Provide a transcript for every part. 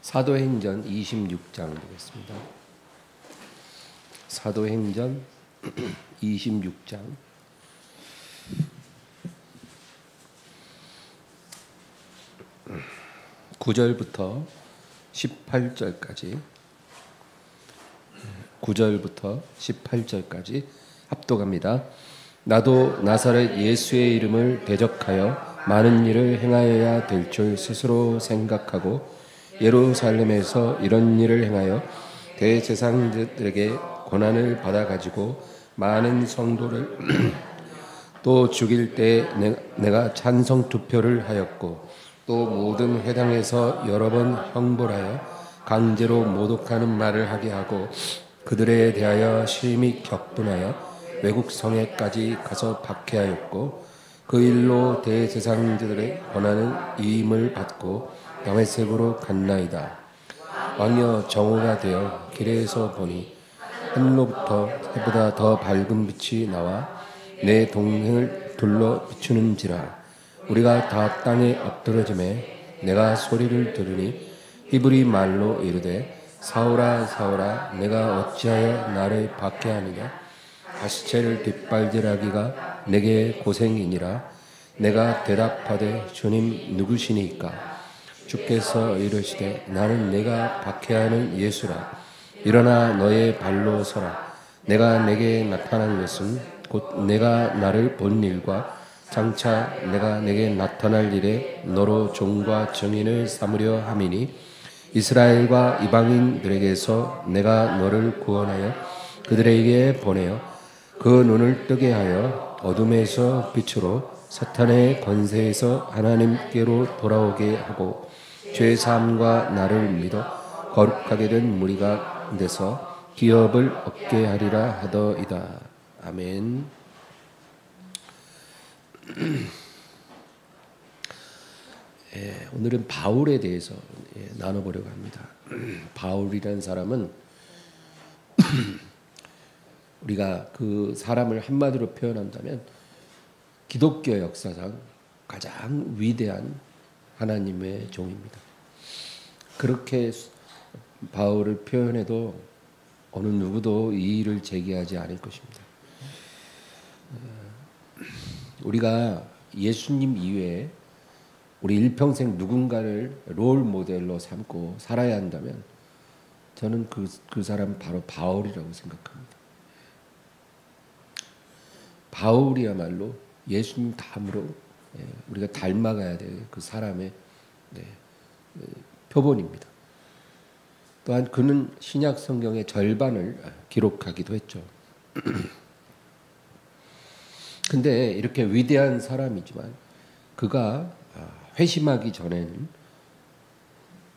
사도행전 26장 보겠습니다. 사도행전 26장 9절부터 18절까지 9절부터 18절까지 합독합니다. 나도 나사렛 예수의 이름을 대적하여 많은 일을 행하여야 될 줄 스스로 생각하고 예루살렘에서 이런 일을 행하여 대제사장들에게 고난을 받아가지고 많은 성도를 또 죽일 때 내가 찬성 투표를 하였고 또 모든 회당에서 여러 번 형벌하여 강제로 모독하는 말을 하게 하고 그들에 대하여 심히 격분하여 외국 성에까지 가서 박해하였고 그 일로 대제사장들의 권하는 이임을 받고 다메섹으로 갔나이다. 왕여 정오가 되어 길에서 보니 하늘로부터 해보다 더 밝은 빛이 나와 내 동행을 둘러 비추는지라. 우리가 다 땅에 엎드러짐에 내가 소리를 들으니 히브리 말로 이르되 사울아 사울아 내가 어찌하여 나를 박해하느냐. 가시체를 뒷발질하기가 내게 고생이니라. 내가 대답하되 주님 누구시니까. 주께서 이르시되 나는 내가 박해하는 예수라. 일어나 너의 발로 서라. 내가 내게 나타난 것은 곧 내가 나를 본 일과 장차 내가 내게 나타날 일에 너로 종과 증인을 삼으려 함이니 이스라엘과 이방인들에게서 내가 너를 구원하여 그들에게 보내어 그 눈을 뜨게 하여 어둠에서 빛으로 사탄의 권세에서 하나님께로 돌아오게 하고 죄 사함과 나를 믿어 거룩하게 된 무리가 돼서 기업을 얻게 하리라 하더이다. 아멘. 오늘은 바울에 대해서 나눠보려고 합니다. 바울이라는 사람은 우리가 그 사람을 한마디로 표현한다면 기독교 역사상 가장 위대한 하나님의 종입니다. 그렇게 바울을 표현해도 어느 누구도 이의를 제기하지 않을 것입니다. 우리가 예수님 이외에 우리 일평생 누군가를 롤 모델로 삼고 살아야 한다면 저는 그 사람은 바로 바울이라고 생각합니다. 바울이야말로 예수님 다음으로 우리가 닮아가야 될 그 사람의 표본입니다. 또한 그는 신약 성경의 절반을 기록하기도 했죠. 근데 이렇게 위대한 사람이지만 그가 회심하기 전에는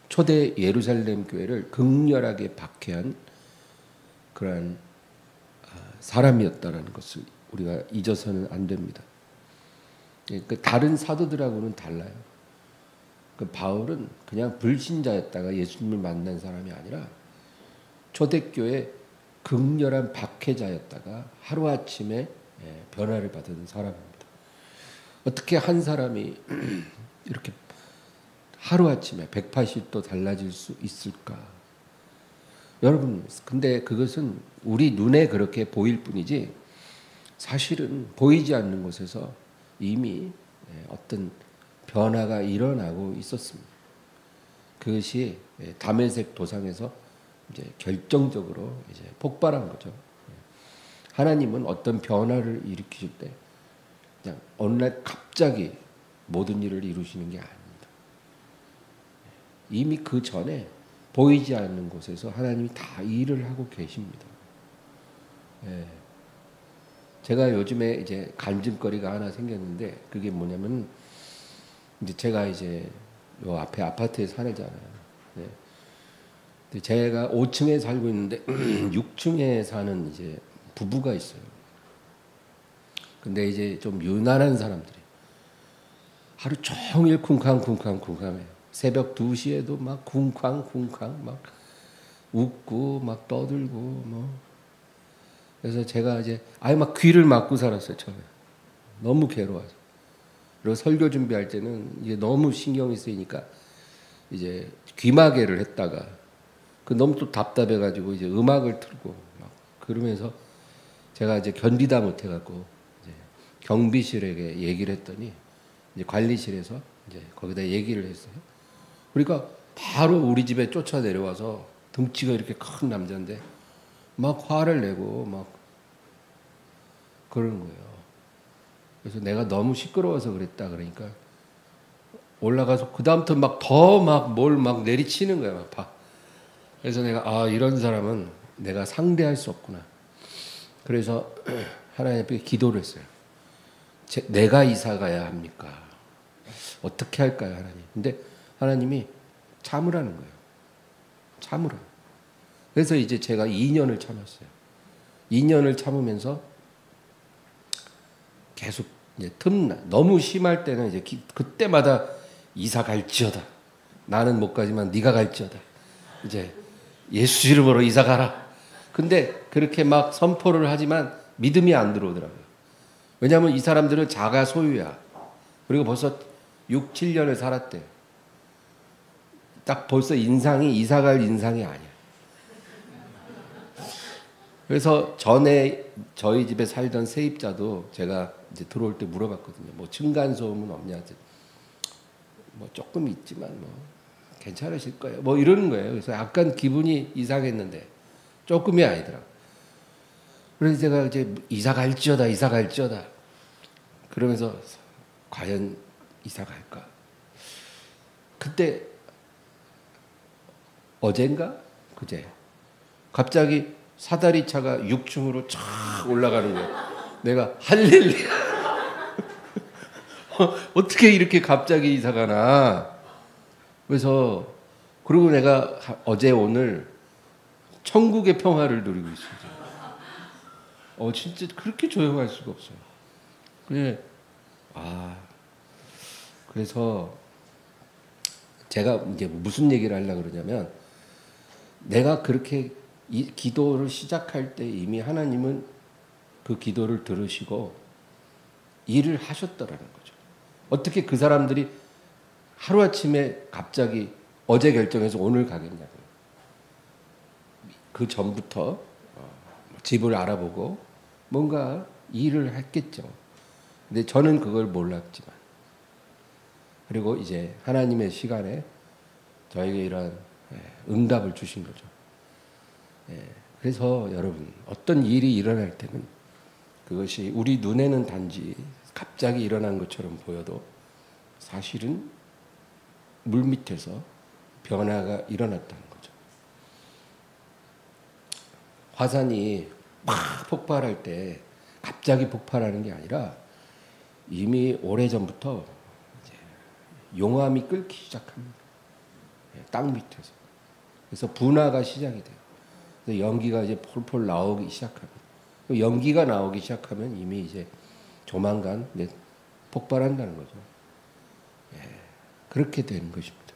초대 예루살렘 교회를 극렬하게 박해한 그러한 사람이었다는 것을 우리가 잊어서는 안 됩니다. 그 다른 사도들하고는 달라요. 그 바울은 그냥 불신자였다가 예수님을 만난 사람이 아니라 초대교회 극렬한 박해자였다가 하루아침에 변화를 받은 사람입니다. 어떻게 한 사람이 이렇게 하루아침에 180도 달라질 수 있을까? 여러분, 근데 그것은 우리 눈에 그렇게 보일 뿐이지 사실은 보이지 않는 곳에서 이미 어떤 변화가 일어나고 있었습니다. 그것이 다메섹 도상에서 이제 결정적으로 이제 폭발한 거죠. 하나님은 어떤 변화를 일으키실 때 그냥 어느 날 갑자기 모든 일을 이루시는 게 아닙니다. 이미 그 전에 보이지 않는 곳에서 하나님이 다 일을 하고 계십니다. 제가 요즘에 이제 간증거리가 하나 생겼는데 그게 뭐냐면 이제 제가 이제 요 앞에 아파트에 살잖아요. 제가 5층에 살고 있는데 6층에 사는 이제 부부가 있어요. 근데 이제 좀 유난한 사람들이 하루 종일 쿵쾅쿵쾅쿵쾅해요. 새벽 2시에도 막 쿵쾅쿵쾅 막 웃고 막 떠들고 뭐. 그래서 제가 이제 아예 막 귀를 막고 살았어요 처음에. 너무 괴로워서. 그리고 설교 준비할 때는 이게 너무 신경이 쓰이니까 이제 귀마개를 했다가 그 너무 또 답답해가지고 이제 음악을 틀고 막 그러면서 제가 이제 견디다 못해갖고 이제 경비실에게 얘기를 했더니 이제 관리실에서 이제 거기다 얘기를 했어요. 그러니까 바로 우리 집에 쫓아 내려와서 등치가 이렇게 큰 남자인데 막 화를 내고 막 그러는 거예요. 그래서 내가 너무 시끄러워서 그랬다 그러니까 올라가서 그 다음부터 막 더 막 뭘 막 내리치는 거야 막. 그래서 내가 이런 사람은 내가 상대할 수 없구나. 그래서 하나님 앞에 기도를 했어요. 내가 이사 가야 합니까? 어떻게 할까요, 하나님? 근데 하나님이 참으라는 거예요. 참으라. 그래서 이제 제가 2년을 참았어요. 2년을 참으면서 계속 이제 너무 심할 때는 이제 그때마다 이사 갈지어다. 나는 못 가지만 네가 갈지어다. 이제 예수 이름으로 이사 가라. 근데 그렇게 막 선포를 하지만 믿음이 안 들어오더라고요. 왜냐하면 이 사람들은 자가 소유야. 그리고 벌써 6, 7년을 살았대요. 딱 벌써 인상이 이사 갈 인상이 아니야. 그래서 전에 저희 집에 살던 세입자도 제가 이제 들어올 때 물어봤거든요. 뭐 층간소음은 없냐? 뭐 조금 있지만 뭐 괜찮으실 거예요. 뭐 이러는 거예요. 그래서 약간 기분이 이상했는데 조금이 아니더라. 그래서 제가 이제 이사 갈지어다. 그러면서 과연 이사 갈까? 그때 어젠가 그제 갑자기 사다리 차가 6층으로 쫙 올라가는 거야. 내가 할렐루야. 어떻게 이렇게 갑자기 이사 가나? 그래서 그리고 내가 어제 오늘 천국의 평화를 누리고 있습니다. 진짜 그렇게 조용할 수가 없어요. 그래서 제가 이제 무슨 얘기를 하려고 그러냐면 내가 그렇게 이 기도를 시작할 때 이미 하나님은 그 기도를 들으시고 일을 하셨더라는 거죠. 어떻게 그 사람들이 하루아침에 갑자기 어제 결정해서 오늘 가겠냐고요. 그 전부터 집을 알아보고 뭔가 일을 했겠죠. 근데 저는 그걸 몰랐지만 그리고 이제 하나님의 시간에 저에게 이런 응답을 주신 거죠. 그래서 여러분 어떤 일이 일어날 때는 그것이 우리 눈에는 단지 갑자기 일어난 것처럼 보여도 사실은 물밑에서 변화가 일어났다는 거죠. 화산이 막 폭발할 때 갑자기 폭발하는 게 아니라 이미 오래전부터 이제 용암이 끓기 시작합니다. 땅 밑에서. 그래서 분화가 시작이 돼요. 그래서 연기가 이제 폴폴 나오기 시작합니다. 연기가 나오기 시작하면 이미 이제 조만간 폭발한다는 거죠. 그렇게 되는 것입니다.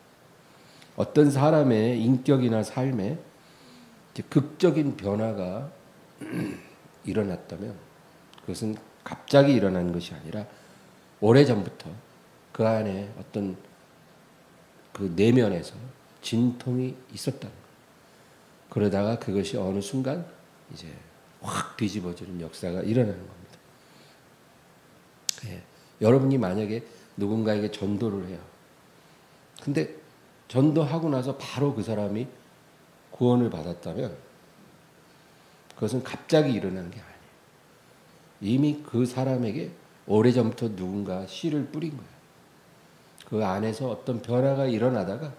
어떤 사람의 인격이나 삶에 극적인 변화가 일어났다면 그것은 갑자기 일어난 것이 아니라 오래전부터 그 안에 어떤 그 내면에서 진통이 있었다는 거예요. 그러다가 그것이 어느 순간 이제 확 뒤집어지는 역사가 일어나는 겁니다. 여러분이 만약에 누군가에게 전도를 해요. 근데 전도하고 나서 바로 그 사람이 구원을 받았다면 그것은 갑자기 일어난 게 아니에요. 이미 그 사람에게 오래전부터 누군가 씨를 뿌린 거예요. 그 안에서 어떤 변화가 일어나다가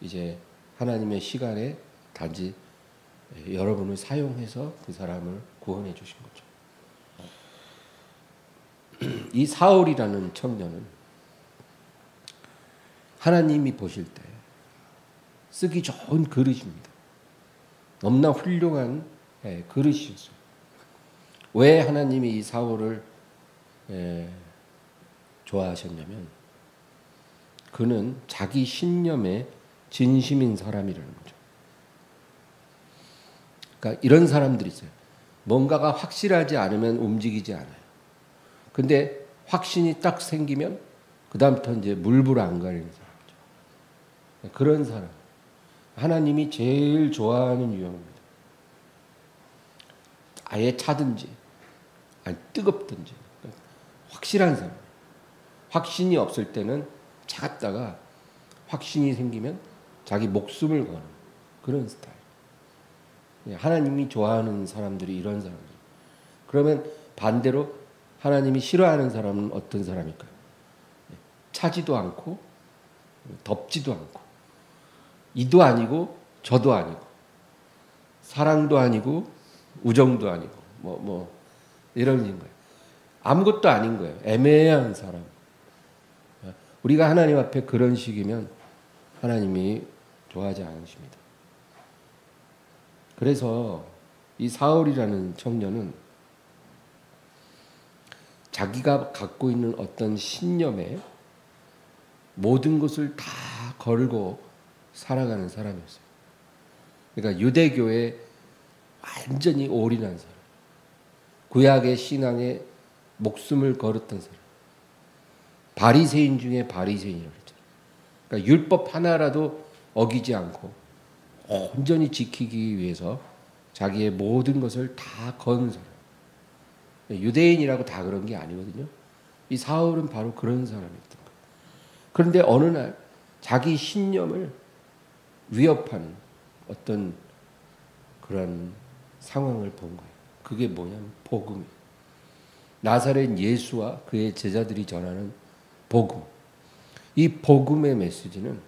이제 하나님의 시간에 단지 여러분을 사용해서 그 사람을 구원해 주신 거죠. 이 사울이라는 청년은 하나님이 보실 때 쓰기 좋은 그릇입니다. 너무나 훌륭한 그릇이었어요. 왜 하나님이 이 사울을 좋아하셨냐면 그는 자기 신념에 진심인 사람이라는 거죠. 그러니까 이런 사람들이 있어요. 뭔가가 확실하지 않으면 움직이지 않아요. 근데 확신이 딱 생기면 그 다음부터 이제 물불 안 가리는 사람이죠. 그런 사람. 하나님이 제일 좋아하는 유형입니다. 아예 차든지, 아니 뜨겁든지, 확실한 사람. 확신이 없을 때는 차갑다가 확신이 생기면 자기 목숨을 거는 그런 스타일. 하나님이 좋아하는 사람들이 이런 사람들. 그러면 반대로 하나님이 싫어하는 사람은 어떤 사람일까요? 차지도 않고 덥지도 않고 이도 아니고 저도 아니고 사랑도 아니고 우정도 아니고 뭐 이런 거예요. 아무것도 아닌 거예요. 애매한 사람. 우리가 하나님 앞에 그런 식이면 하나님이 좋아하지 않으십니다. 그래서 이 사울이라는 청년은 자기가 갖고 있는 어떤 신념에 모든 것을 다 걸고 살아가는 사람이었어요. 그러니까 유대교에 완전히 올인한 사람. 구약의 신앙에 목숨을 걸었던 사람. 바리새인 중에 바리새인이라고 했잖아요. 그러니까 율법 하나라도 어기지 않고 온전히 지키기 위해서 자기의 모든 것을 다 건 사람. 유대인이라고 다 그런 게 아니거든요. 이 사울은 바로 그런 사람이었던 거예요. 그런데 어느 날 자기 신념을 위협하는 어떤 그런 상황을 본 거예요. 그게 뭐냐면 복음이에요. 나사렛 예수와 그의 제자들이 전하는 복음. 이 복음의 메시지는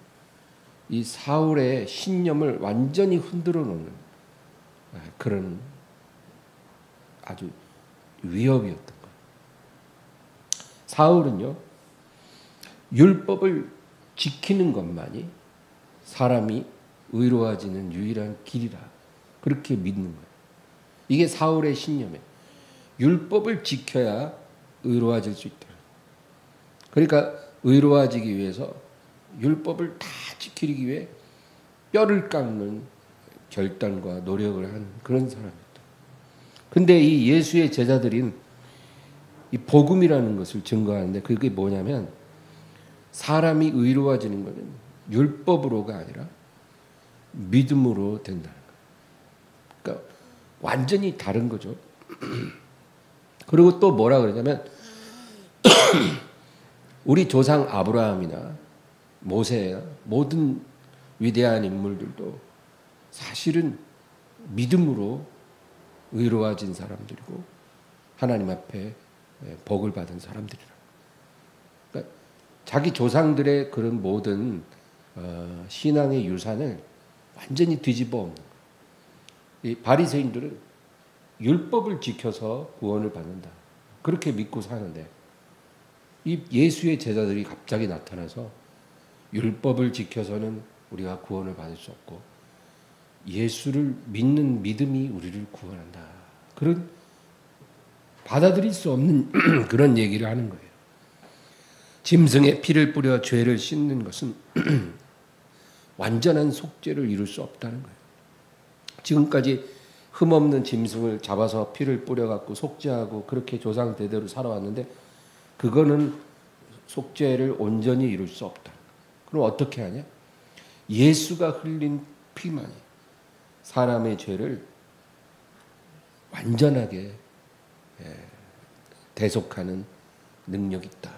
이 사울의 신념을 완전히 흔들어 놓는 그런 아주 위협이었던 거예요. 사울은요, 율법을 지키는 것만이 사람이 의로워지는 유일한 길이라 그렇게 믿는 거예요. 이게 사울의 신념이에요. 율법을 지켜야 의로워질 수 있다. 그러니까 의로워지기 위해서 율법을 다 지키기 위해 뼈를 깎는 결단과 노력을 하는 그런 사람이었다. 근데 이 예수의 제자들인 이 복음이라는 것을 증거하는데 그게 뭐냐면 사람이 의로워지는 것은 율법으로가 아니라 믿음으로 된다는 거예요. 그러니까 완전히 다른 거죠. 그리고 또 뭐라 그러냐면 우리 조상 아브라함이나 모세나 모든 위대한 인물들도 사실은 믿음으로 의로워진 사람들이고 하나님 앞에 복을 받은 사람들이라. 그러니까 자기 조상들의 그런 모든 신앙의 유산을 완전히 뒤집어 엎는 거예요. 이 바리새인들은 율법을 지켜서 구원을 받는다. 그렇게 믿고 사는데 이 예수의 제자들이 갑자기 나타나서 율법을 지켜서는 우리가 구원을 받을 수 없고 예수를 믿는 믿음이 우리를 구원한다. 그런 받아들일 수 없는 그런 얘기를 하는 거예요. 짐승의 피를 뿌려 죄를 씻는 것은 완전한 속죄를 이룰 수 없다는 거예요. 지금까지 흠없는 짐승을 잡아서 피를 뿌려갖고 속죄하고 그렇게 조상 대대로 살아왔는데 그거는 속죄를 온전히 이룰 수 없다. 그럼 어떻게 하냐? 예수가 흘린 피만이 사람의 죄를 완전하게 대속하는 능력이 있다.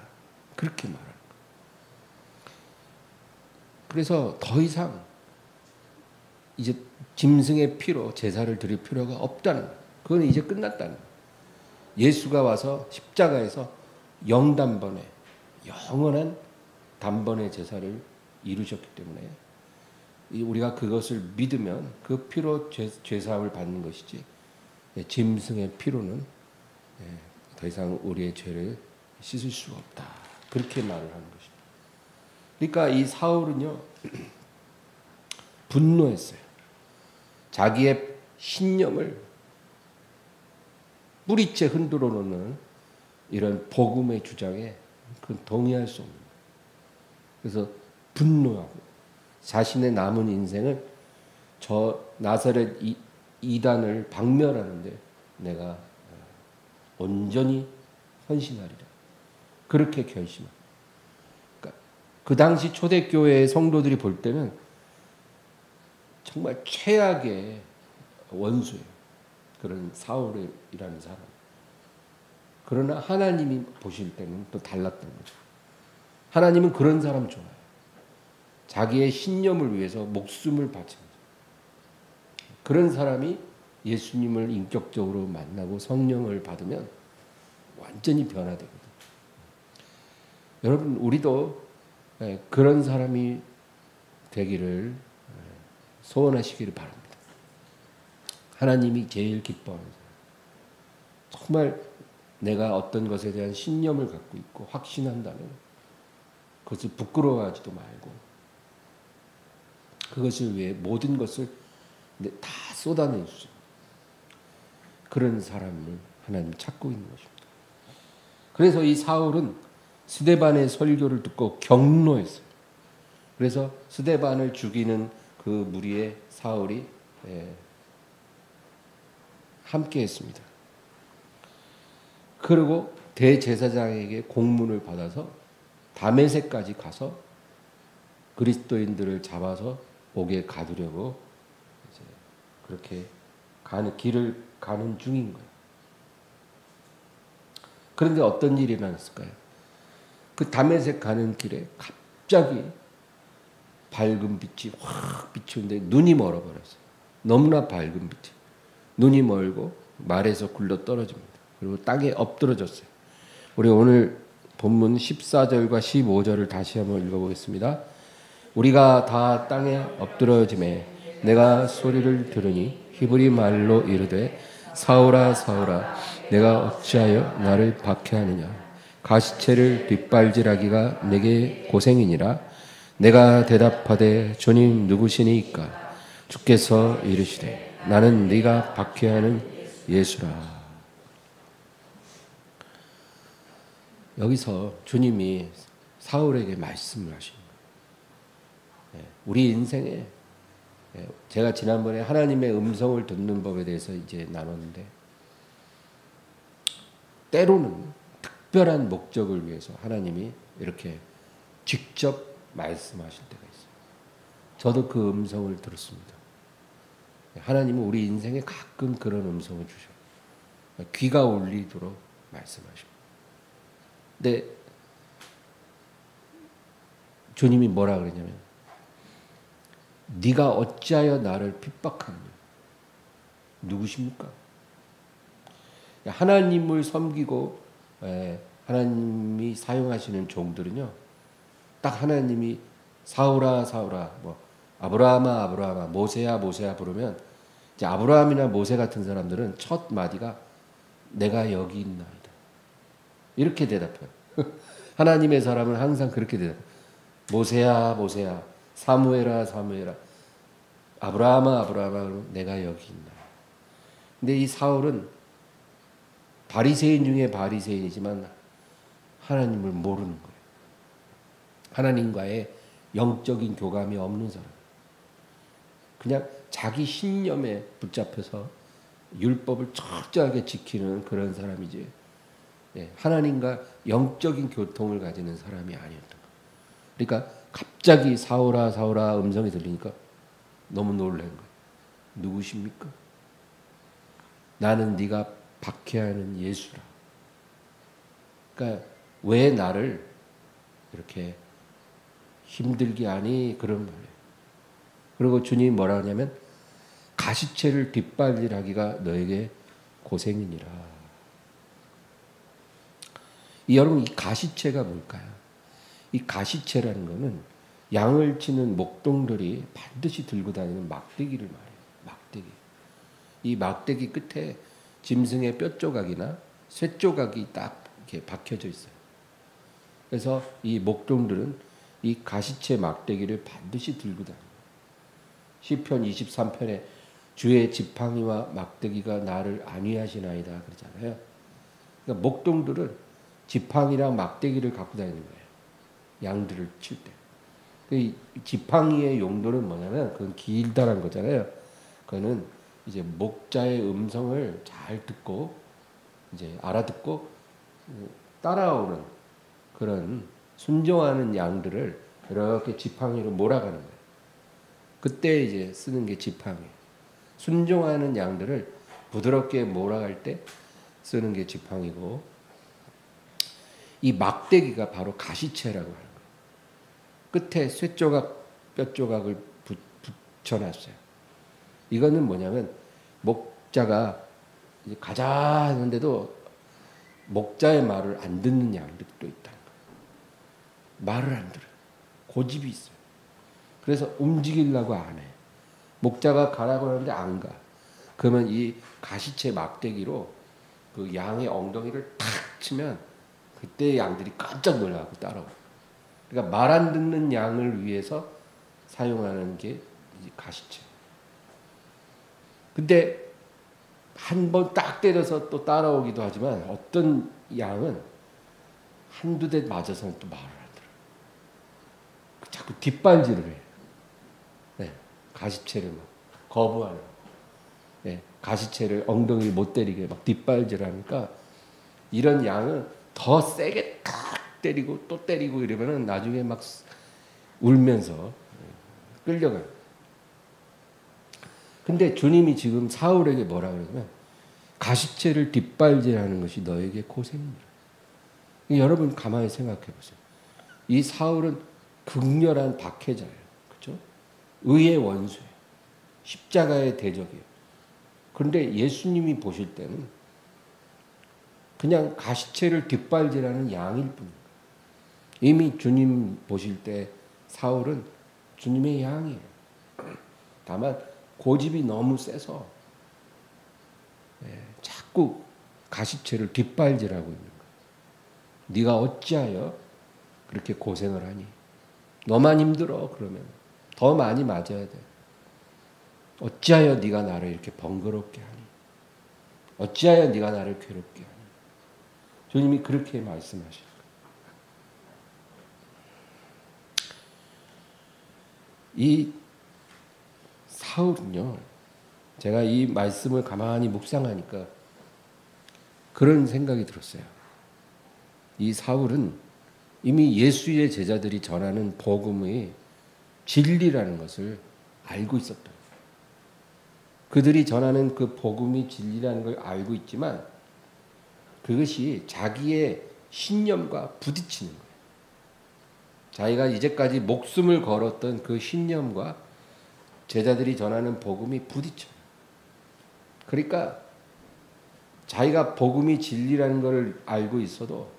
그렇게 말하는 거예요. 그래서 더 이상 이제 짐승의 피로 제사를 드릴 필요가 없다는 거예요. 그건 이제 끝났다는 거예요. 예수가 와서 십자가에서 영단번에 영원한 단번의 제사를 이루셨기 때문에 우리가 그것을 믿으면 그 피로 죄사함을 받는 것이지 짐승의 피로는 더 이상 우리의 죄를 씻을 수가 없다. 그렇게 말을 하는 것입니다. 그러니까 이 사울은요 분노했어요. 자기의 신념을 뿌리째 흔들어 놓는 이런 복음의 주장에 그건 동의할 수 없는 거예요. 그래서 분노하고 자신의 남은 인생을 저 나사렛 이단을 박멸하는데 내가 온전히 헌신하리라. 그렇게 결심합니다. 그러니까 그 당시 초대교회의 성도들이 볼 때는 정말 최악의 원수예요. 그런 사울이라는 사람. 그러나 하나님이 보실 때는 또 달랐던 거죠. 하나님은 그런 사람 좋아해요. 자기의 신념을 위해서 목숨을 바칩니다. 그런 사람이 예수님을 인격적으로 만나고 성령을 받으면 완전히 변화되거든요. 여러분, 우리도 그런 사람이 되기를 소원하시기를 바랍니다. 하나님이 제일 기뻐하는 사람. 정말 내가 어떤 것에 대한 신념을 갖고 있고 확신한다면 그것을 부끄러워하지도 말고 그것을 위해 모든 것을 다 쏟아내주죠. 그런 사람을 하나님 찾고 있는 것입니다. 그래서 이 사울은 스데반의 설교를 듣고 경노했어요. 그래서 스데반을 죽이는 그 무리에 사울이 함께했습니다. 그리고 대제사장에게 공문을 받아서 다메섹까지 가서 그리스도인들을 잡아서 옥에 가두려고 이제 그렇게 길을 가는 중인 거예요. 그런데 어떤 일이 일어났을까요? 그 다메섹 가는 길에 갑자기 밝은 빛이 확 비추는데 눈이 멀어버렸어요. 너무나 밝은 빛이. 눈이 멀고 말에서 굴러 떨어집니다. 그리고 땅에 엎드러졌어요. 우리 오늘 본문 14절과 15절을 다시 한번 읽어보겠습니다. 우리가 다 땅에 엎드러짐에 내가 소리를 들으니 히브리 말로 이르되 사울아 사울아 내가 어찌하여 나를 박해하느냐 가시체를 뒷발질하기가 내게 고생이니라. 내가 대답하되 주님 누구시니까? 주께서 이르시되 나는 네가 박해하는 예수라. 여기서 주님이 사울에게 말씀을 하신 거예요. 우리 인생에 제가 지난번에 하나님의 음성을 듣는 법에 대해서 이제 나눴는데 때로는 특별한 목적을 위해서 하나님이 이렇게 직접 말씀하실 때가 있어요. 저도 그 음성을 들었습니다. 하나님은 우리 인생에 가끔 그런 음성을 주셔요. 귀가 울리도록 말씀하십니다. 근데 주님이 뭐라 그러냐면 네가 어찌하여 나를 핍박하느냐. 누구십니까? 하나님을 섬기고 하나님이 사용하시는 종들은요. 딱 하나님이 사울아 사울아 뭐 아브라함아 아브라함아 모세야 모세야 부르면 이제 아브라함이나 모세 같은 사람들은 첫 마디가 내가 여기 있나이다. 이렇게 대답해요. 하나님의 사람은 항상 그렇게 대답해요. 모세야 모세야 사무엘아 사무엘아 아브라함아 아브라함아 그러면 내가 여기 있나. 근데 이 사울은 바리새인 중에 바리새인이지만 하나님을 모르는 거예요. 하나님과의 영적인 교감이 없는 사람. 그냥 자기 신념에 붙잡혀서 율법을 철저하게 지키는 그런 사람이지 하나님과 영적인 교통을 가지는 사람이 아니었던 거예요. 그러니까 갑자기 사울아 사울아 음성이 들리니까 너무 놀란 거예요. 누구십니까? 나는 네가 박해하는 예수라. 그러니까 왜 나를 이렇게 힘들게 하니 그런 말이에요. 그리고 주님이 뭐라 하냐면 가시체를 뒷발질하기가 너에게 고생이니라. 여러분 이 가시체가 뭘까요? 이 가시체라는 것은 양을 치는 목동들이 반드시 들고 다니는 막대기를 말해요. 막대기. 이 막대기 끝에 짐승의 뼈 조각이나 쇠 조각이 딱 이렇게 박혀져 있어요. 그래서 이 목동들은 이 가시체 막대기를 반드시 들고 다녀요. 시편 23편에 주의 지팡이와 막대기가 나를 안위하시나이다 그러잖아요. 그러니까 목동들은 지팡이랑 막대기를 갖고 다니는 거예요. 양들을 칠 때. 그 지팡이의 용도는 뭐냐면 그건 길다란 거잖아요. 그거는 이제 목자의 음성을 잘 듣고 이제 알아듣고 따라오는 그런 순종하는 양들을 이렇게 지팡이로 몰아가는 거예요. 그때 이제 쓰는 게 지팡이. 순종하는 양들을 부드럽게 몰아갈 때 쓰는 게 지팡이고, 이 막대기가 바로 가시체라고 하는 거예요. 끝에 쇠조각, 뼈조각을 붙여놨어요. 이거는 뭐냐면 목자가 이제 가자 하는데도 목자의 말을 안 듣는 양들도 있다는 거예요. 말을 안 들어요. 고집이 있어요. 그래서 움직이려고 안 해. 목자가 가라고 하는데 안 가. 그러면 이 가시체 막대기로 그 양의 엉덩이를 탁 치면 그때 양들이 깜짝 놀라고 따라오고. 그러니까 말 안 듣는 양을 위해서 사용하는 게 가시체. 근데 한 번 딱 때려서 또 따라오기도 하지만 어떤 양은 한두 대 맞아서는 또 말을 안 들어요. 자꾸 뒷발질을 해요. 네, 가시체를 막 거부하는. 네, 가시체를 엉덩이를 못 때리게 막 뒷발질하니까 이런 양은 더 세게 탁 때리고 또 때리고 이러면은 나중에 막 울면서 끌려가요. 근데 주님이 지금 사울에게 뭐라 그러냐면 가시체를 뒷발질하는 것이 너에게 고생이라. 여러분 가만히 생각해 보세요. 이 사울은 극렬한 박해자예요. 그렇죠? 의의 원수예요. 십자가의 대적이에요. 그런데 예수님이 보실 때는 그냥 가시체를 뒷발질하는 양일 뿐입니다. 이미 주님 보실 때 사울은 주님의 양이에요. 다만 고집이 너무 세서 자꾸 가시체를 뒷발질하고 있는 거예요. 네가 어찌하여 그렇게 고생을 하니? 너만 힘들어. 그러면 더 많이 맞아야 돼. 어찌하여 네가 나를 이렇게 번거롭게 하니? 어찌하여 네가 나를 괴롭게 하니? 주님이 그렇게 말씀하시는 거예요. 이 사울은요, 제가 이 말씀을 가만히 묵상하니까 그런 생각이 들었어요. 이 사울은 이미 예수의 제자들이 전하는 복음의 진리라는 것을 알고 있었다. 그들이 전하는 그 복음이 진리라는 걸 알고 있지만 그것이 자기의 신념과 부딪히는 거예요. 자기가 이제까지 목숨을 걸었던 그 신념과 제자들이 전하는 복음이 부딪혀요. 그러니까 자기가 복음이 진리라는 걸 알고 있어도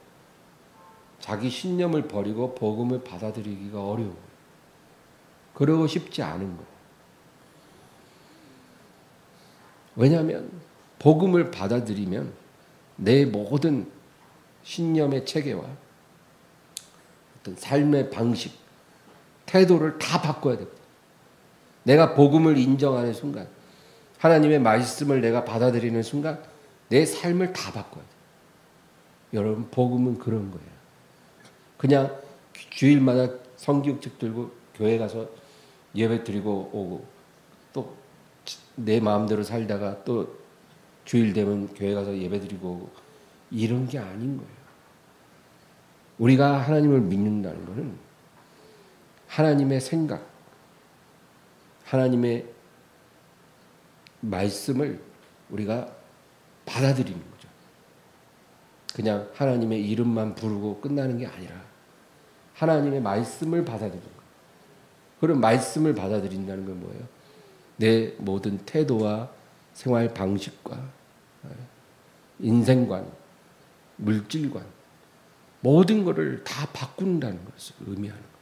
자기 신념을 버리고 복음을 받아들이기가 어려운 거예요. 그러고 싶지 않은 거예요. 왜냐하면 복음을 받아들이면 내 모든 신념의 체계와 어떤 삶의 방식, 태도를 다 바꿔야 됩니다. 내가 복음을 인정하는 순간, 하나님의 말씀을 내가 받아들이는 순간 내 삶을 다 바꿔야 돼요. 여러분, 복음은 그런 거예요. 그냥 주일마다 성경책 들고 교회 가서 예배 드리고 오고 또 내 마음대로 살다가 또 주일 되면 교회 가서 예배 드리고 오고 이런 게 아닌 거예요. 우리가 하나님을 믿는다는 것은 하나님의 생각, 하나님의 말씀을 우리가 받아들이는 거죠. 그냥 하나님의 이름만 부르고 끝나는 게 아니라 하나님의 말씀을 받아들이는 거예요. 그런 말씀을 받아들인다는 건 뭐예요? 내 모든 태도와 생활 방식과 인생관, 물질관 모든 것을 다 바꾼다는 것을 의미하는 거예요.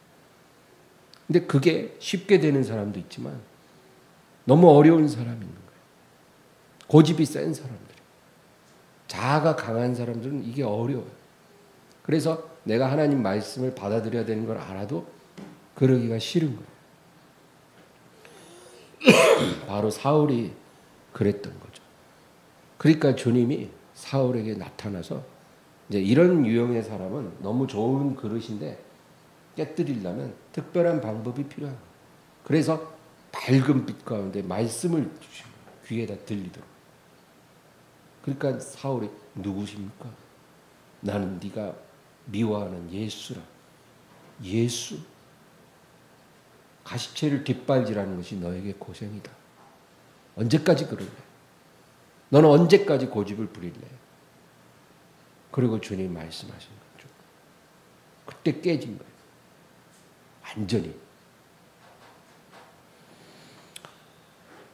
근데 그게 쉽게 되는 사람도 있지만 너무 어려운 사람이 있는 거예요. 고집이 센 사람들, 자아가 강한 사람들은 이게 어려워요. 그래서 내가 하나님 말씀을 받아들여야 되는 걸 알아도 그러기가 싫은 거예요. 바로 사울이 그랬던 거죠. 그러니까 주님이 사울에게 나타나서 이제 이런 유형의 사람은 너무 좋은 그릇인데 깨뜨리려면 특별한 방법이 필요한 거예요. 그래서 밝은 빛 가운데 말씀을 귀에다 들리도록. 그러니까 사울이 누구십니까? 나는 네가 미워하는 예수라. 예수? 가시체를 뒷발질하는 것이 너에게 고생이다. 언제까지 그럴래? 너는 언제까지 고집을 부릴래? 그리고 주님 말씀하신 거죠. 그때 깨진 거예요. 완전히.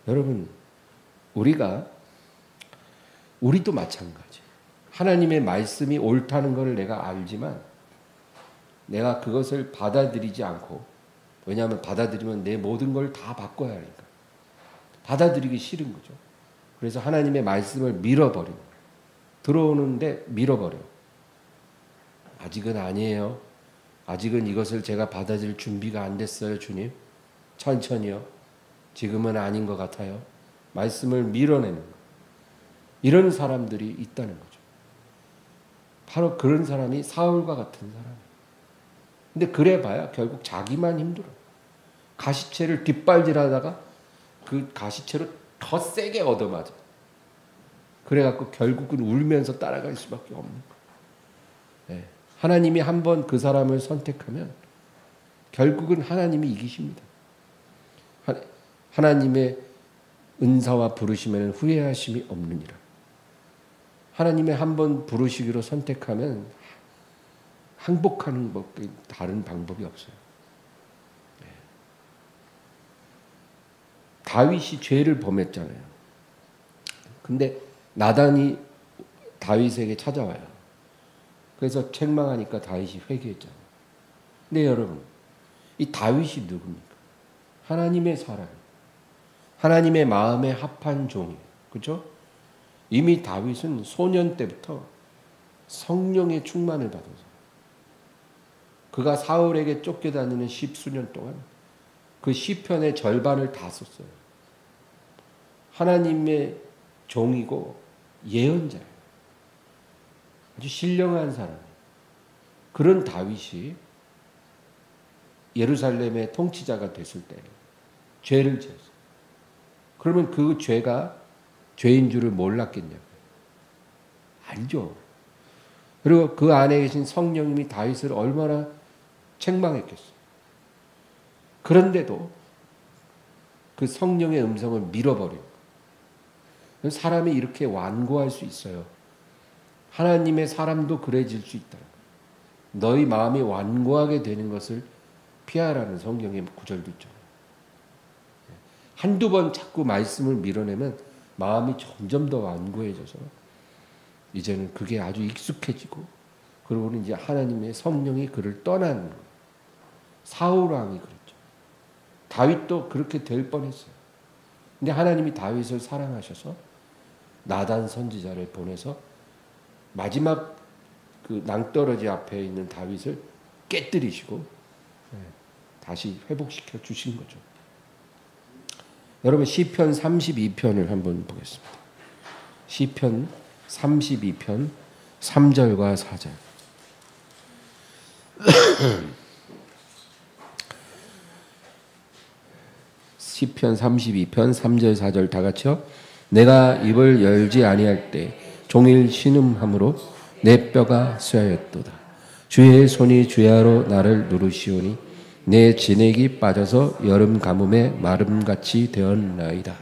여러분, 우리도 마찬가지. 하나님의 말씀이 옳다는 것을 내가 알지만 내가 그것을 받아들이지 않고, 왜냐하면 받아들이면 내 모든 걸 다 바꿔야 하니까 받아들이기 싫은 거죠. 그래서 하나님의 말씀을 밀어버리는 거예요. 들어오는데 밀어버려요. 아직은 아니에요. 아직은 이것을 제가 받아들일 준비가 안 됐어요, 주님. 천천히요. 지금은 아닌 것 같아요. 말씀을 밀어내는 거예요. 이런 사람들이 있다는 거죠. 바로 그런 사람이 사울과 같은 사람이에요. 근데 그래봐야 결국 자기만 힘들어. 가시체를 뒷발질하다가 그 가시체로 더 세게 얻어맞아. 그래갖고 결국은 울면서 따라갈 수밖에 없는 거예요. 네. 하나님이 한번 그 사람을 선택하면 결국은 하나님이 이기십니다. 하나님의 은사와 부르심에는 후회하심이 없느니라. 하나님의 한번 부르시기로 선택하면 항복하는 것밖에 다른 방법이 없어요. 네. 다윗이 죄를 범했잖아요. 근데 나단이 다윗에게 찾아와요. 그래서 책망하니까 다윗이 회개했잖아요. 근데 여러분, 이 다윗이 누굽니까? 하나님의 사람, 하나님의 마음에 합한 종이에요. 그렇죠? 이미 다윗은 소년 때부터 성령의 충만을 받아서 그가 사울에게 쫓겨다니는 10수년 동안 그 시편의 절반을 다 썼어요. 하나님의 종이고 예언자예요. 아주 신령한 사람이에요. 그런 다윗이 예루살렘의 통치자가 됐을 때 죄를 지었어요. 그러면 그 죄가 죄인 줄을 몰랐겠냐고요. 알죠. 그리고 그 안에 계신 성령님이 다윗을 얼마나 책망했겠어요. 그런데도 그 성령의 음성을 밀어버려요. 사람이 이렇게 완고할 수 있어요. 하나님의 사람도 그래질 수 있다. 너희 마음이 완고하게 되는 것을 피하라는 성경의 구절도 있죠. 한두 번 자꾸 말씀을 밀어내면 마음이 점점 더 완고해져서 이제는 그게 아주 익숙해지고, 그리고는 이제 하나님의 성령이 그를 떠나는 거예요. 사울 왕이 그랬죠. 다윗도 그렇게 될 뻔했어요. 근데 하나님이 다윗을 사랑하셔서 나단 선지자를 보내서 마지막 그 낭떠러지 앞에 있는 다윗을 깨뜨리시고 다시 회복시켜 주신 거죠. 여러분, 시편 32편을 한번 보겠습니다. 시편 32편 3절과 4절. 시편 32편 3절 4절 다 같이요. 내가 입을 열지 아니할 때 종일 신음함으로 내 뼈가 쇠하였도다. 주의 손이 주야로 나를 누르시오니 내 진액이 빠져서 여름 가뭄에 마름같이 되었나이다.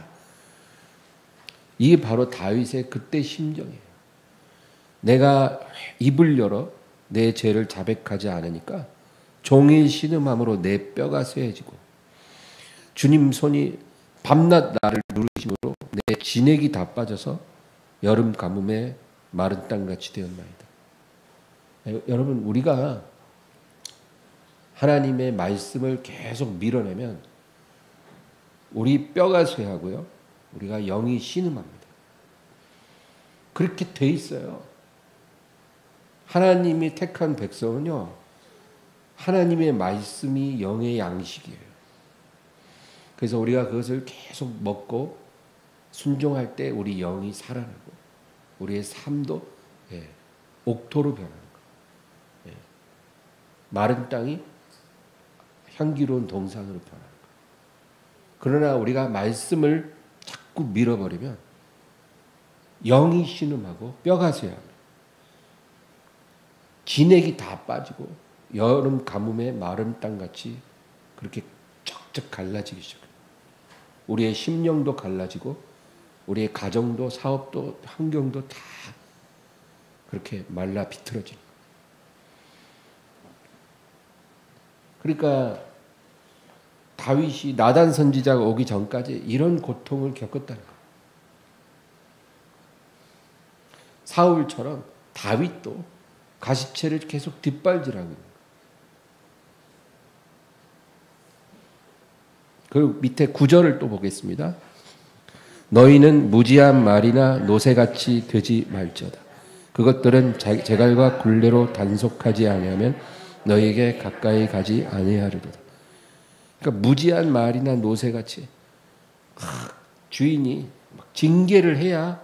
이게 바로 다윗의 그때 심정이에요. 내가 입을 열어 내 죄를 자백하지 않으니까 종일 신음함으로 내 뼈가 쇠해지고, 주님 손이 밤낮 나를 누르심으로 내 진액이 다 빠져서 여름 가뭄에 마른 땅같이 되었나이다. 여러분, 우리가 하나님의 말씀을 계속 밀어내면 우리 뼈가 쇠하고요, 우리가 영이 신음합니다. 그렇게 돼 있어요. 하나님이 택한 백성은요, 하나님의 말씀이 영의 양식이에요. 그래서 우리가 그것을 계속 먹고 순종할 때 우리 영이 살아나고 우리의 삶도 옥토로 변하는 거예요. 마른 땅이 향기로운 동산으로 변하는 거예요. 그러나 우리가 말씀을 자꾸 밀어버리면 영이 신음하고 뼈가 쇠합니다. 진액이 다 빠지고 여름 가뭄에 마른 땅같이 그렇게 바짝바짝 갈라지기 시작해요. 우리의 심령도 갈라지고 우리의 가정도 사업도 환경도 다 그렇게 말라 비틀어지는 거예요. 그러니까 다윗이 나단 선지자가 오기 전까지 이런 고통을 겪었다는 거예요. 사울처럼 다윗도 가시체를 계속 뒷발질하고 있는 거예요. 그 밑에 9절을 또 보겠습니다. 너희는 무지한 말이나 노새같이 되지 말지어다. 그것들은 재갈과 굴레로 단속하지 아니하면 너희에게 가까이 가지 아니하리로다. 그러니까 무지한 말이나 노새같이 주인이 징계를 해야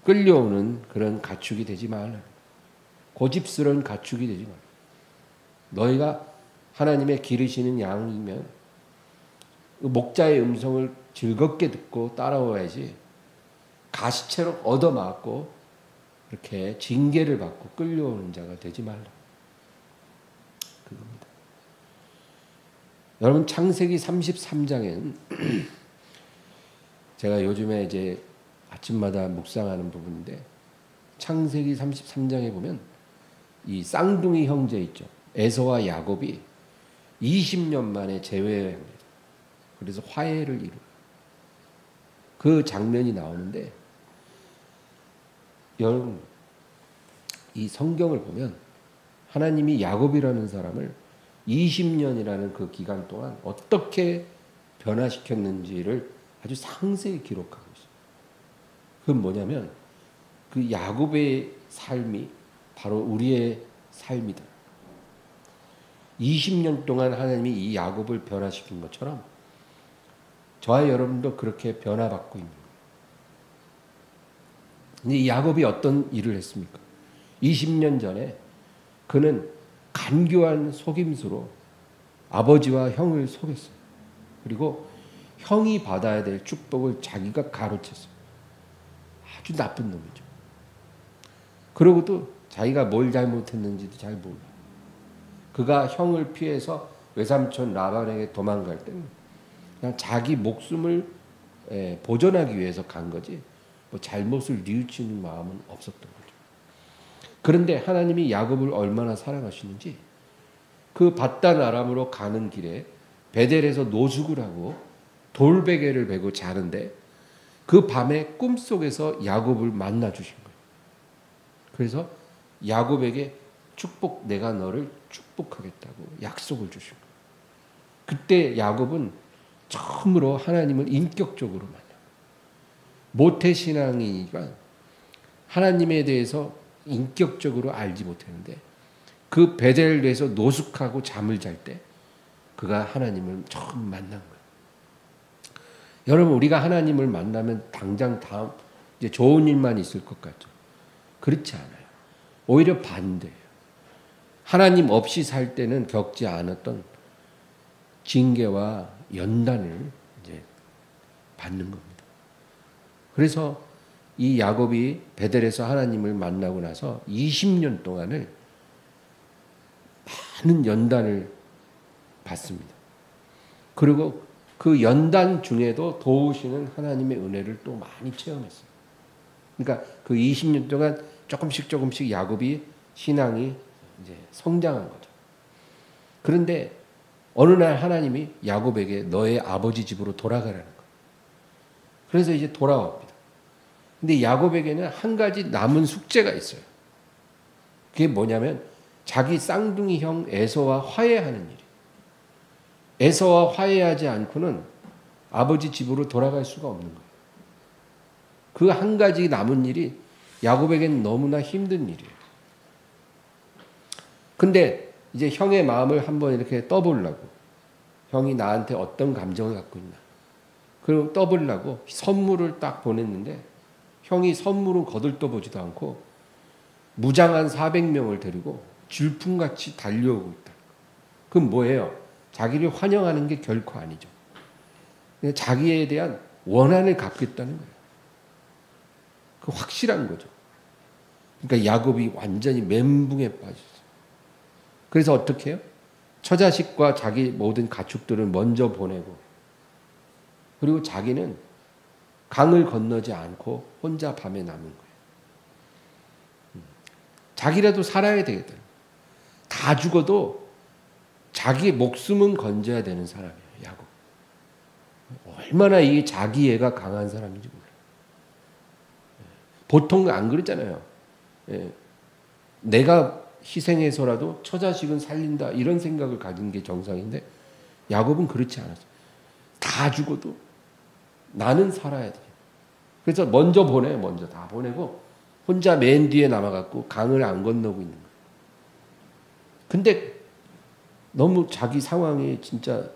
끌려오는 그런 가축이 되지 말라. 고집스러운 가축이 되지 말라. 너희가 하나님의 기르시는 양이면 목자의 음성을 즐겁게 듣고 따라와야지 가시채로 얻어맞고 이렇게 징계를 받고 끌려오는 자가 되지 말라. 그겁니다. 여러분 창세기 33장에는 제가 요즘에 이제 아침마다 묵상하는 부분인데 창세기 33장에 보면 이 쌍둥이 형제 있죠. 에서와 야곱이 20년 만에 재회합니다. 그래서 화해를 이루어요. 그 장면이 나오는데 여러분 이 성경을 보면 하나님이 야곱이라는 사람을 20년이라는 그 기간 동안 어떻게 변화시켰는지를 아주 상세히 기록하고 있어요. 그건 뭐냐면 그 야곱의 삶이 바로 우리의 삶이다. 20년 동안 하나님이 이 야곱을 변화시킨 것처럼 저와 여러분도 그렇게 변화받고 있는 거예요. 근데 이 야곱이 어떤 일을 했습니까? 20년 전에 그는 간교한 속임수로 아버지와 형을 속였어요. 그리고 형이 받아야 될 축복을 자기가 가로챘어요. 아주 나쁜 놈이죠. 그러고도 자기가 뭘 잘못했는지도 잘 몰라요. 그가 형을 피해서 외삼촌 라반에게 도망갈 때는 그냥 자기 목숨을 보존하기 위해서 간 거지 뭐 잘못을 뉘우치는 마음은 없었던 거죠. 그런데 하나님이 야곱을 얼마나 사랑하시는지 그 밧단 아람으로 가는 길에 베델에서 노숙을 하고 돌베개를 베고 자는데 그 밤에 꿈속에서 야곱을 만나 주신 거예요. 그래서 야곱에게 내가 너를 축복하겠다고 약속을 주신 거예요. 그때 야곱은 처음으로 하나님을 인격적으로 만나요. 모태신앙이니까 하나님에 대해서 인격적으로 알지 못했는데 그 베델에서 노숙하고 잠을 잘 때 그가 하나님을 처음 만난 거예요. 여러분 우리가 하나님을 만나면 당장 다음 이제 좋은 일만 있을 것 같죠. 그렇지 않아요. 오히려 반대예요. 하나님 없이 살 때는 겪지 않았던 징계와 연단을 이제 받는 겁니다. 그래서 이 야곱이 베델에서 하나님을 만나고 나서 20년 동안을 많은 연단을 받습니다. 그리고 그 연단 중에도 도우시는 하나님의 은혜를 또 많이 체험했어요. 그러니까 그 20년 동안 조금씩 야곱이 신앙이 이제 성장한 거죠. 그런데 어느 날 하나님이 야곱에게 너의 아버지 집으로 돌아가라는 거예요. 그래서 이제 돌아옵니다. 근데 야곱에게는 한 가지 남은 숙제가 있어요. 그게 뭐냐면 자기 쌍둥이 형 에서와 화해하는 일이에요. 에서와 화해하지 않고는 아버지 집으로 돌아갈 수가 없는 거예요. 그 한 가지 남은 일이 야곱에게는 너무나 힘든 일이에요. 근데 이제 형의 마음을 한번 이렇게 떠보려고 형이 나한테 어떤 감정을 갖고 있나 그리고 떠보려고 선물을 딱 보냈는데 형이 선물은 거들떠보지도 않고 무장한 400명을 데리고 질풍같이 달려오고 있다. 그럼 뭐예요? 자기를 환영하는 게 결코 아니죠. 자기에 대한 원한을 갚겠다는 거예요. 그 확실한 거죠. 그러니까 야곱이 완전히 멘붕에 빠졌어요. 그래서 어떻게 해요? 처자식과 자기 모든 가축들을 먼저 보내고, 그리고 자기는 강을 건너지 않고 혼자 밤에 남은 거예요. 자기라도 살아야 되겠다. 다 죽어도 자기 목숨은 건져야 되는 사람이에요, 야곱. 얼마나 이 자기애가 강한 사람인지 몰라요. 보통 안 그러잖아요. 내가 희생해서라도 처자식은 살린다, 이런 생각을 가진 게 정상인데 야곱은 그렇지 않았어요. 다 죽어도 나는 살아야 돼. 그래서 먼저 다 보내고 혼자 맨 뒤에 남아갖고 강을 안 건너고 있는 거예요. 근데 너무 자기 상황에 진짜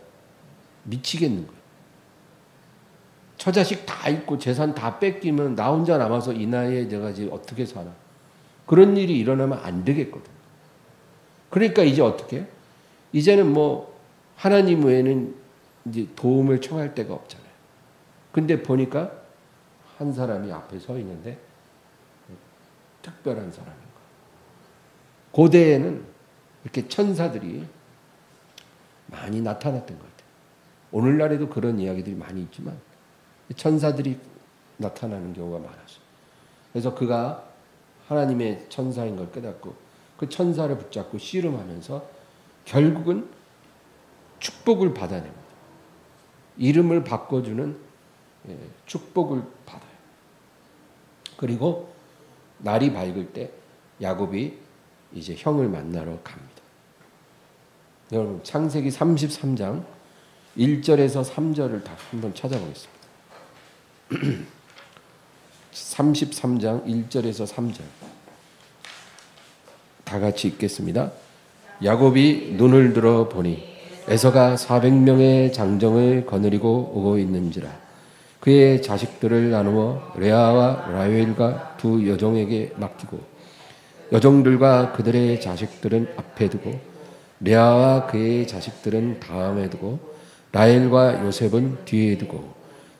미치겠는 거예요. 처자식 다 잃고 재산 다 뺏기면 나 혼자 남아서 이 나이에 내가 지금 어떻게 살아? 그런 일이 일어나면 안 되겠거든. 그러니까 이제 어떻게 해요? 이제는 뭐 하나님 외에는 이제 도움을 청할 데가 없잖아요. 근데 보니까 한 사람이 앞에 서 있는데 특별한 사람인 거예요. 고대에는 이렇게 천사들이 많이 나타났던 것 같아요. 오늘날에도 그런 이야기들이 많이 있지만 천사들이 나타나는 경우가 많았어요. 그래서 그가 하나님의 천사인 걸 깨닫고 그 천사를 붙잡고 씨름하면서 결국은 축복을 받아냅니다. 이름을 바꿔주는 축복을 받아요. 그리고 날이 밝을 때 야곱이 이제 형을 만나러 갑니다. 여러분 창세기 33장 1절에서 3절을 다 한번 찾아보겠습니다. 33장 1절에서 3절 다 같이 읽겠습니다. 야곱이 눈을 들어 보니 에서가 400명의 장정을 거느리고 오고 있는지라. 그의 자식들을 나누어 레아와 라헬과 두 여종에게 맡기고 여종들과 그들의 자식들은 앞에 두고 레아와 그의 자식들은 다음에 두고 라헬과 요셉은 뒤에 두고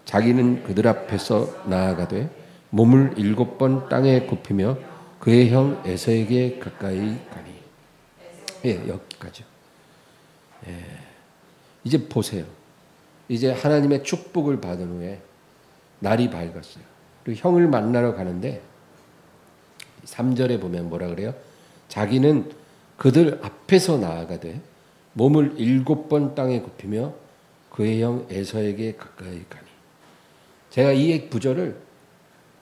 자기는 그들 앞에서 나아가되 몸을 7번 땅에 굽히며 그의 형 에서에게 가까이 가니. 여기까지요. 이제 보세요. 이제 하나님의 축복을 받은 후에 날이 밝았어요. 그리고 형을 만나러 가는데 3절에 보면 뭐라 그래요? 자기는 그들 앞에서 나아가되 몸을 7번 땅에 굽히며 그의 형 에서에게 가까이 가니. 제가 이 구절을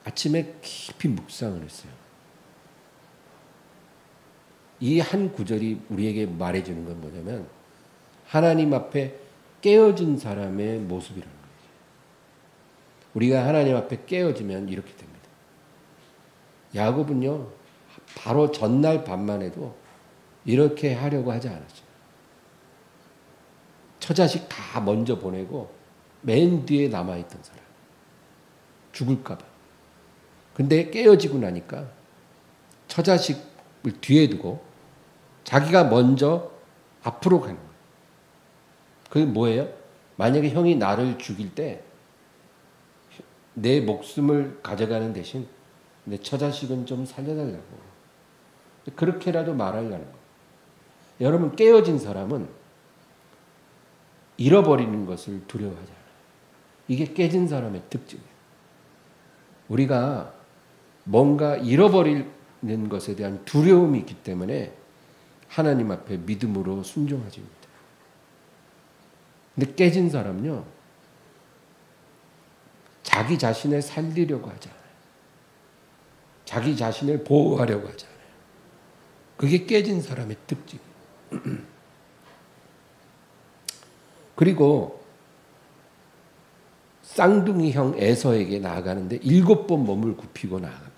아침에 깊이 묵상을 했어요. 이 한 구절이 우리에게 말해주는 건 뭐냐면 하나님 앞에 깨어진 사람의 모습이라는 거예요. 우리가 하나님 앞에 깨어지면 이렇게 됩니다. 야곱은요, 바로 전날 밤만 해도 이렇게 하려고 하지 않았어요. 처자식 다 먼저 보내고 맨 뒤에 남아있던 사람. 죽을까 봐. 근데 깨어지고 나니까 처자식을 뒤에 두고 자기가 먼저 앞으로 가는 거예요. 그게 뭐예요? 만약에 형이 나를 죽일 때 내 목숨을 가져가는 대신 내 처자식은 좀 살려달라고. 그렇게라도 말하려는 거예요. 여러분, 깨어진 사람은 잃어버리는 것을 두려워하지 않아요. 이게 깨진 사람의 특징이에요. 우리가 뭔가 잃어버리는 것에 대한 두려움이 있기 때문에 하나님 앞에 믿음으로 순종하십니다. 근데 깨진 사람은요, 자기 자신을 살리려고 하지 않아요. 자기 자신을 보호하려고 하지 않아요. 그게 깨진 사람의 특징이에요. 그리고 쌍둥이 형 에서에게 나아가는데 7번 몸을 굽히고 나아갑니다.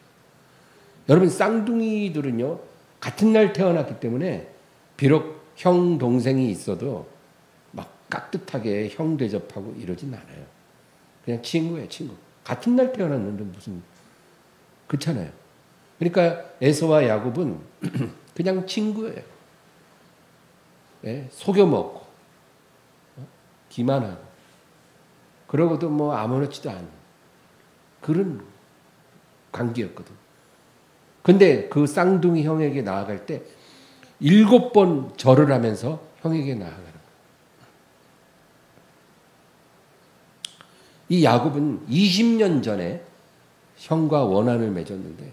여러분, 쌍둥이들은요, 같은 날 태어났기 때문에 비록 형 동생이 있어도 막 깍듯하게 형 대접하고 이러진 않아요. 그냥 친구예요, 친구. 같은 날 태어났는데 무슨, 그렇잖아요. 그러니까 에서와 야곱은 그냥 친구예요. 속여 먹고 기만하고 그러고도 뭐 아무렇지도 않은 그런 관계였거든. 근데 그 쌍둥이 형에게 나아갈 때 7번 절을 하면서 형에게 나아가는 거예요. 이 야곱은 20년 전에 형과 원한을 맺었는데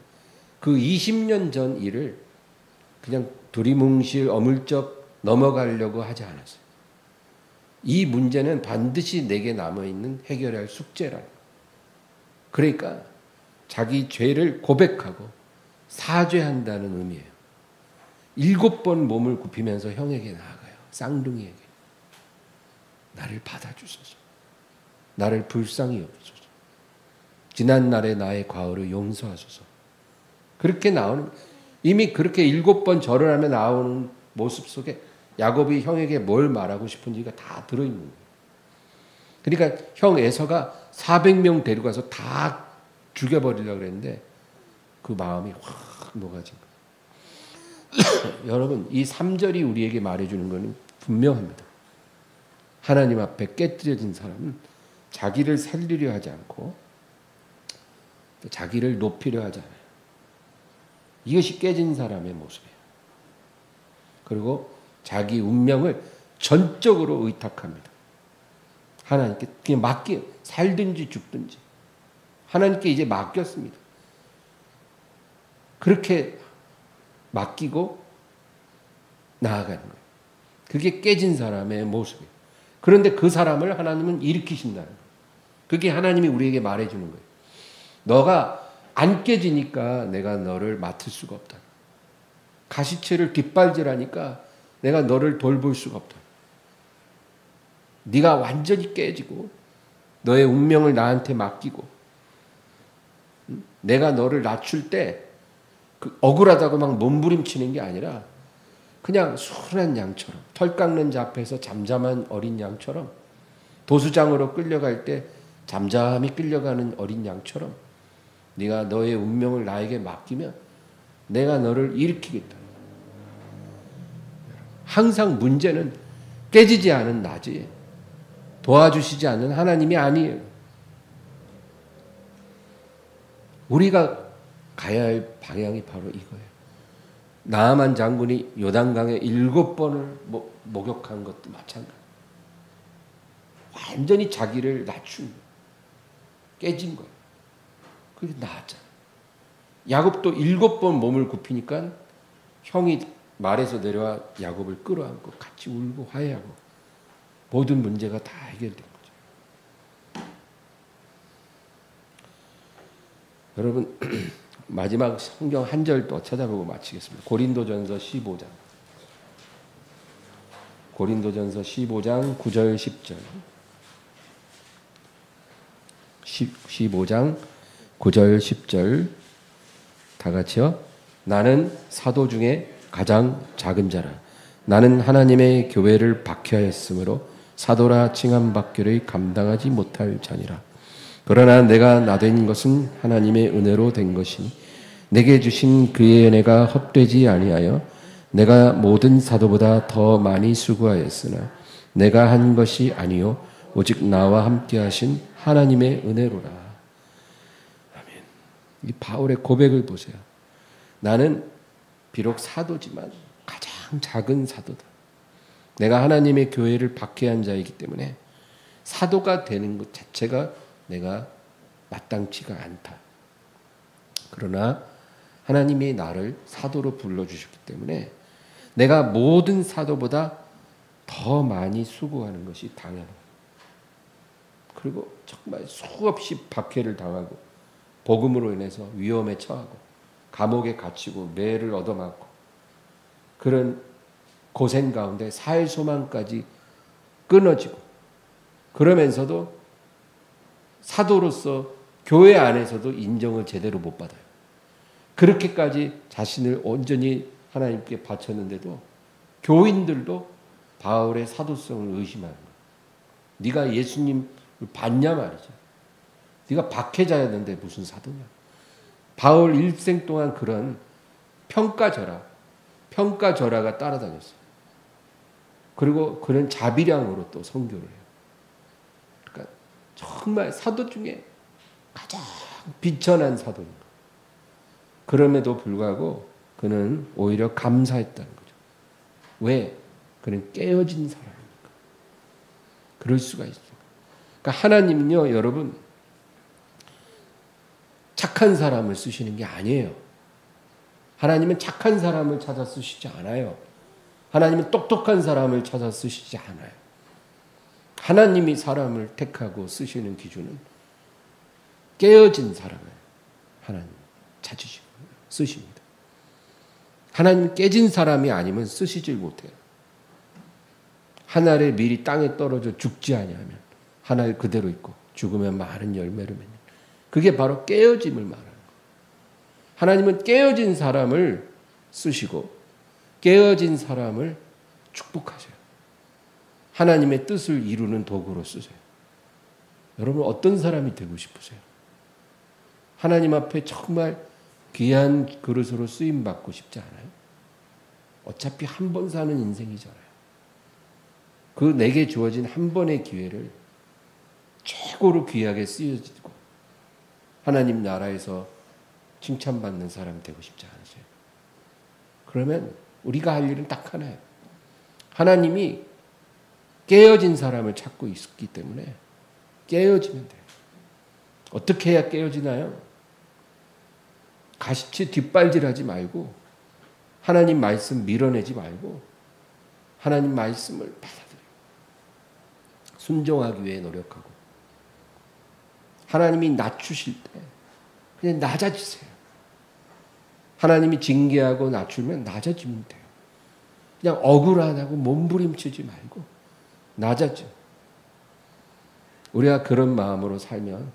그 20년 전 일을 그냥 두리뭉실 어물쩍 넘어가려고 하지 않았어요. 이 문제는 반드시 내게 남아있는 해결할 숙제라는 거예요. 그러니까 자기 죄를 고백하고 사죄한다는 의미예요. 7번 몸을 굽히면서 형에게 나아가요. 쌍둥이에게. 나를 받아주소서. 나를 불쌍히 여기소서. 지난날의 나의 과오를 용서하소서. 그렇게 나오는, 이미 그렇게 7번 절을 하며 나오는 모습 속에 야곱이 형에게 뭘 말하고 싶은지가 다 들어있는 거예요. 그러니까 형 에서가 400명 데려가서 다 죽여버리려고 그랬는데 그 마음이 확 녹아진 거예요. 여러분, 이 3절이 우리에게 말해주는 것은 분명합니다. 하나님 앞에 깨뜨려진 사람은 자기를 살리려 하지 않고 또 자기를 높이려 하지 않아요. 이것이 깨진 사람의 모습이에요. 그리고 자기 운명을 전적으로 의탁합니다. 하나님께 그냥 살든지 죽든지 하나님께 이제 맡겼습니다. 그렇게 맡기고 나아가는 거예요. 그게 깨진 사람의 모습이에요. 그런데 그 사람을 하나님은 일으키신다는 거예요. 그게 하나님이 우리에게 말해주는 거예요. 너가 안 깨지니까 내가 너를 맡을 수가 없다. 가시체를 뒷발질하니까 내가 너를 돌볼 수가 없다. 네가 완전히 깨지고 너의 운명을 나한테 맡기고 내가 너를 낮출 때 그 억울하다고 막 몸부림치는 게 아니라 그냥 순한 양처럼 털 깎는 자 앞에서 잠잠한 어린 양처럼 도수장으로 끌려갈 때 잠잠히 끌려가는 어린 양처럼 네가 너의 운명을 나에게 맡기면 내가 너를 일으키겠다. 항상 문제는 깨지지 않은 나지 도와주시지 않는 하나님이 아니에요. 우리가 가야 할 방향이 바로 이거예요. 나아만 장군이 요단강에 7번을 목욕한 것도 마찬가지. 완전히 자기를 낮춘 거예요. 깨진 거예요. 그게 나았잖아요. 야곱도 7번 몸을 굽히니까 형이 말에서 내려와 야곱을 끌어안고 같이 울고 화해하고 모든 문제가 다 해결된 거죠. 여러분 마지막 성경 한 절 또 찾아보고 마치겠습니다. 고린도전서 15장. 고린도전서 15장 9절 10절. 15장 9절 10절 다 같이요. 나는 사도 중에 가장 작은 자라. 나는 하나님의 교회를 박해하였으므로 사도라 칭함받기를 감당하지 못할 자니라. 그러나 내가 나된 것은 하나님의 은혜로 된 것이니 내게 주신 그의 은혜가 헛되지 아니하여 내가 모든 사도보다 더 많이 수고하였으나 내가 한 것이 아니요 오직 나와 함께 하신 하나님의 은혜로라. 아멘. 이 바울의 고백을 보세요. 나는 비록 사도지만 가장 작은 사도다. 내가 하나님의 교회를 박해한 자이기 때문에 사도가 되는 것 자체가 내가 마땅치가 않다. 그러나 하나님이 나를 사도로 불러주셨기 때문에 내가 모든 사도보다 더 많이 수고하는 것이 당연하다. 그리고 정말 수없이 박해를 당하고 복음으로 인해서 위험에 처하고 감옥에 갇히고 매를 얻어맞고 그런 고생 가운데 살 소망까지 끊어지고 그러면서도 사도로서 교회 안에서도 인정을 제대로 못 받아요. 그렇게까지 자신을 온전히 하나님께 바쳤는데도 교인들도 바울의 사도성을 의심하는 거예요. 네가 예수님을 봤냐 말이죠. 네가 박해자였는데 무슨 사도냐. 바울 일생 동안 그런 평가절하가 따라다녔어요. 그리고 그런 자비량으로 또 선교를 해요. 그러니까 정말 사도 중에 가장 비천한 사도인 거예요. 그럼에도 불구하고 그는 오히려 감사했다는 거죠. 왜? 그는 깨어진 사람입니까? 그럴 수가 있습니다. 그러니까 하나님은요, 여러분, 착한 사람을 쓰시는 게 아니에요. 하나님은 착한 사람을 찾아 쓰시지 않아요. 하나님은 똑똑한 사람을 찾아 쓰시지 않아요. 하나님이 사람을 택하고 쓰시는 기준은 깨어진 사람을 하나님 찾으시고 쓰십니다. 하나님 깨진 사람이 아니면 쓰시질 못해요. 한 알의 밀이 땅에 떨어져 죽지 아니하면 한 알 그대로 있고 죽으면 많은 열매를 맺는, 그게 바로 깨어짐을 말하는 거예요. 하나님은 깨어진 사람을 쓰시고 깨어진 사람을 축복하셔요. 하나님의 뜻을 이루는 도구로 쓰세요. 여러분 어떤 사람이 되고 싶으세요? 하나님 앞에 정말 귀한 그릇으로 쓰임받고 싶지 않아요? 어차피 한 번 사는 인생이잖아요. 그 내게 주어진 한 번의 기회를 최고로 귀하게 쓰여지고 하나님 나라에서 칭찬받는 사람 되고 싶지 않으세요? 그러면 우리가 할 일은 딱 하나예요. 하나님이 깨어진 사람을 찾고 있기 때문에 깨어지면 돼요. 어떻게 해야 깨어지나요? 가시치 뒷발질하지 말고 하나님 말씀 밀어내지 말고 하나님 말씀을 받아들여요. 순종하기 위해 노력하고 하나님이 낮추실 때 그냥 낮아지세요. 하나님이 징계하고 낮추면 낮아지면 돼요. 그냥 억울하다고 몸부림치지 말고 낮아져. 우리가 그런 마음으로 살면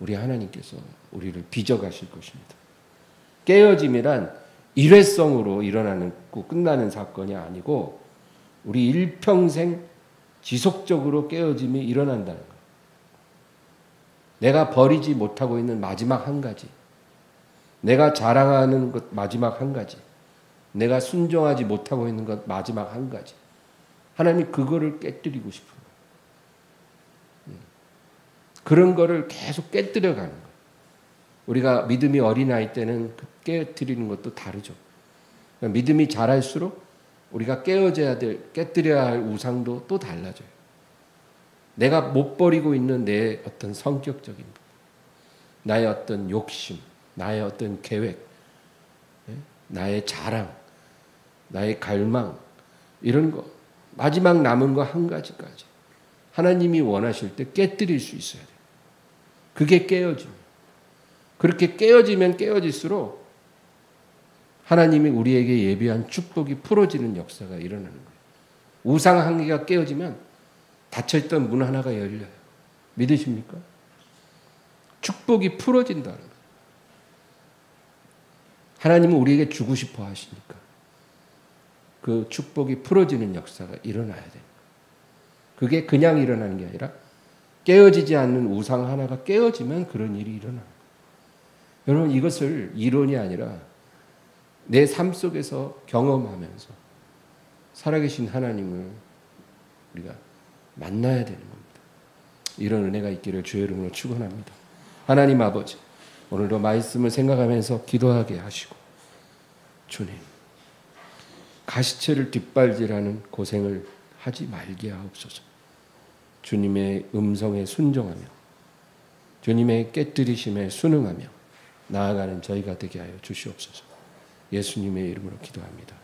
우리 하나님께서 우리를 빚어가실 것입니다. 깨어짐이란 일회성으로 일어나는 끝나는 사건이 아니고 우리 일평생 지속적으로 깨어짐이 일어난다는 거예요. 내가 버리지 못하고 있는 마지막 한 가지, 내가 자랑하는 것 마지막 한 가지, 내가 순종하지 못하고 있는 것 마지막 한 가지, 하나님이 그거를 깨뜨리고 싶은 거예요. 그런 거를 계속 깨뜨려 가는 거예요. 우리가 믿음이 어린아이 때는 깨뜨리는 것도 다르죠. 믿음이 자랄수록 우리가 깨뜨려야 할 우상도 또 달라져요. 내가 못 버리고 있는 내 어떤 성격적인 부분, 나의 어떤 욕심, 나의 어떤 계획, 나의 자랑, 나의 갈망, 이런 거, 마지막 남은 거 한 가지까지 하나님이 원하실 때 깨뜨릴 수 있어야 돼요. 그게 깨어짐이에요. 그렇게 깨어지면 깨어질수록 하나님이 우리에게 예비한 축복이 풀어지는 역사가 일어나는 거예요. 우상 한 개가 깨어지면 닫혀있던 문 하나가 열려요. 믿으십니까? 축복이 풀어진다는 거예요. 하나님은 우리에게 주고 싶어 하시니까 그 축복이 풀어지는 역사가 일어나야 돼요. 그게 그냥 일어나는 게 아니라 깨어지지 않는 우상 하나가 깨어지면 그런 일이 일어나는 거예요. 여러분 이것을 이론이 아니라 내 삶 속에서 경험하면서 살아계신 하나님을 우리가 만나야 되는 겁니다. 이런 은혜가 있기를 주의 이름으로 축원합니다. 하나님 아버지, 오늘도 말씀을 생각하면서 기도하게 하시고 주님, 가시체를 뒷발질하는 고생을 하지 말게 하옵소서. 주님의 음성에 순종하며 주님의 깨뜨리심에 순응하며 나아가는 저희가 되게 하여 주시옵소서. 예수님의 이름으로 기도합니다.